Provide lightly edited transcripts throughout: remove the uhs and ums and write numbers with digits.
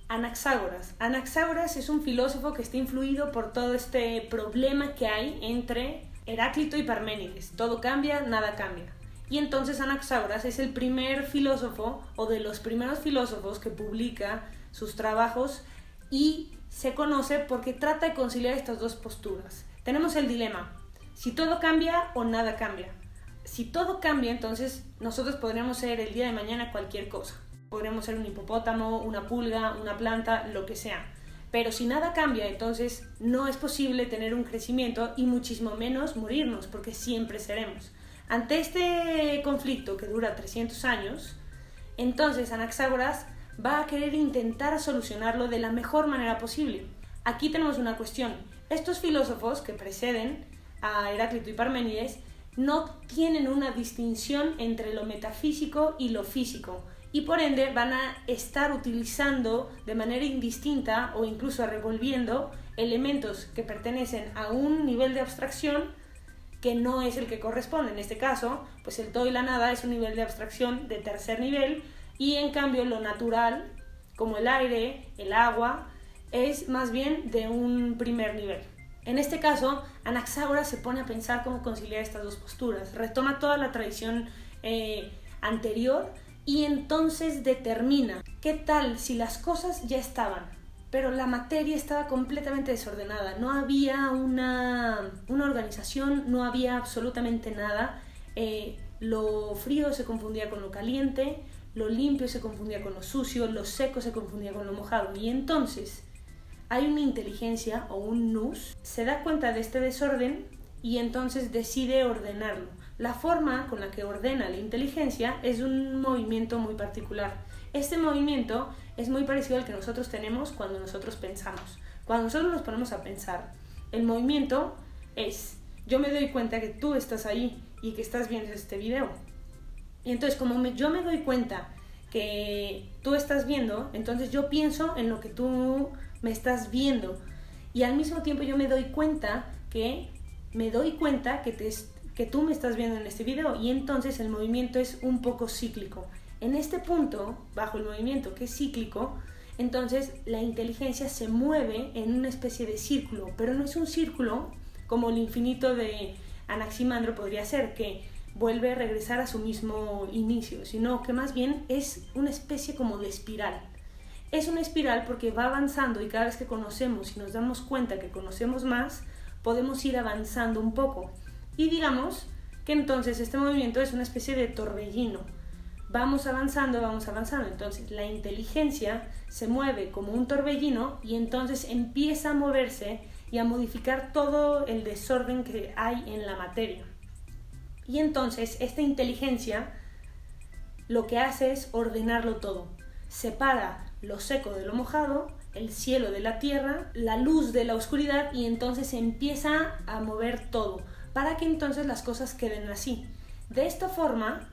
Anaxágoras. Anaxágoras es un filósofo que está influido por todo este problema que hay entre Heráclito y Parménides. Todo cambia, nada cambia. Y entonces Anaxágoras es el primer filósofo o de los primeros filósofos que publica sus trabajos y se conoce porque trata de conciliar estas dos posturas. Tenemos el dilema, si todo cambia o nada cambia. Si todo cambia, entonces nosotros podríamos ser el día de mañana cualquier cosa. Podríamos ser un hipopótamo, una pulga, una planta, lo que sea. Pero si nada cambia, entonces no es posible tener un crecimiento y muchísimo menos morirnos, porque siempre seremos. Ante este conflicto que dura 300 años, entonces Anaxágoras va a querer intentar solucionarlo de la mejor manera posible. Aquí tenemos una cuestión. Estos filósofos que preceden a Heráclito y Parménides no tienen una distinción entre lo metafísico y lo físico, y por ende van a estar utilizando de manera indistinta o incluso revolviendo elementos que pertenecen a un nivel de abstracción que no es el que corresponde. En este caso, pues el todo y la nada es un nivel de abstracción de tercer nivel, y en cambio lo natural, como el aire, el agua, es más bien de un primer nivel. En este caso, Anaxágoras se pone a pensar cómo conciliar estas dos posturas, retoma toda la tradición anterior y entonces determina qué tal si las cosas ya estaban, pero la materia estaba completamente desordenada, no había una organización, no había absolutamente nada, lo frío se confundía con lo caliente, lo limpio se confundía con lo sucio, lo seco se confundía con lo mojado, y entonces hay una inteligencia o un nous, se da cuenta de este desorden y entonces decide ordenarlo. La forma con la que ordena la inteligencia es un movimiento muy particular. Este movimiento es muy parecido al que nosotros tenemos cuando nosotros pensamos. Cuando nosotros nos ponemos a pensar, el movimiento es: yo me doy cuenta que tú estás ahí y que estás viendo este video. Y entonces, como yo me doy cuenta que tú estás viendo, entonces yo pienso en lo que tú me estás viendo. Y al mismo tiempo yo me doy cuenta que tú me estás viendo en este video, y entonces el movimiento es un poco cíclico. En este punto, bajo el movimiento que es cíclico, entonces la inteligencia se mueve en una especie de círculo, pero no es un círculo como el infinito de Anaximandro podría ser, que vuelve a regresar a su mismo inicio, sino que más bien es una especie como de espiral. Es una espiral porque va avanzando, y cada vez que conocemos y nos damos cuenta que conocemos más, podemos ir avanzando un poco. Y digamos que entonces este movimiento es una especie de torbellino. Vamos avanzando, entonces la inteligencia se mueve como un torbellino y entonces empieza a moverse y a modificar todo el desorden que hay en la materia. Y entonces esta inteligencia lo que hace es ordenarlo todo. Separa lo seco de lo mojado, el cielo de la tierra, la luz de la oscuridad, y entonces empieza a mover todo para que entonces las cosas queden así. De esta forma,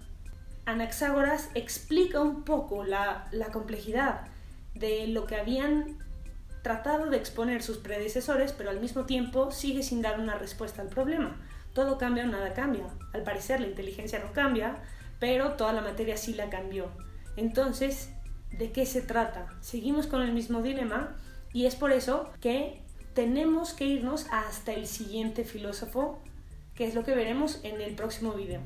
Anaxágoras explica un poco la complejidad de lo que habían tratado de exponer sus predecesores, pero al mismo tiempo sigue sin dar una respuesta al problema. Todo cambia o nada cambia. Al parecer la inteligencia no cambia, pero toda la materia sí la cambió. Entonces, ¿de qué se trata? Seguimos con el mismo dilema, y es por eso que tenemos que irnos hasta el siguiente filósofo, que es lo que veremos en el próximo video.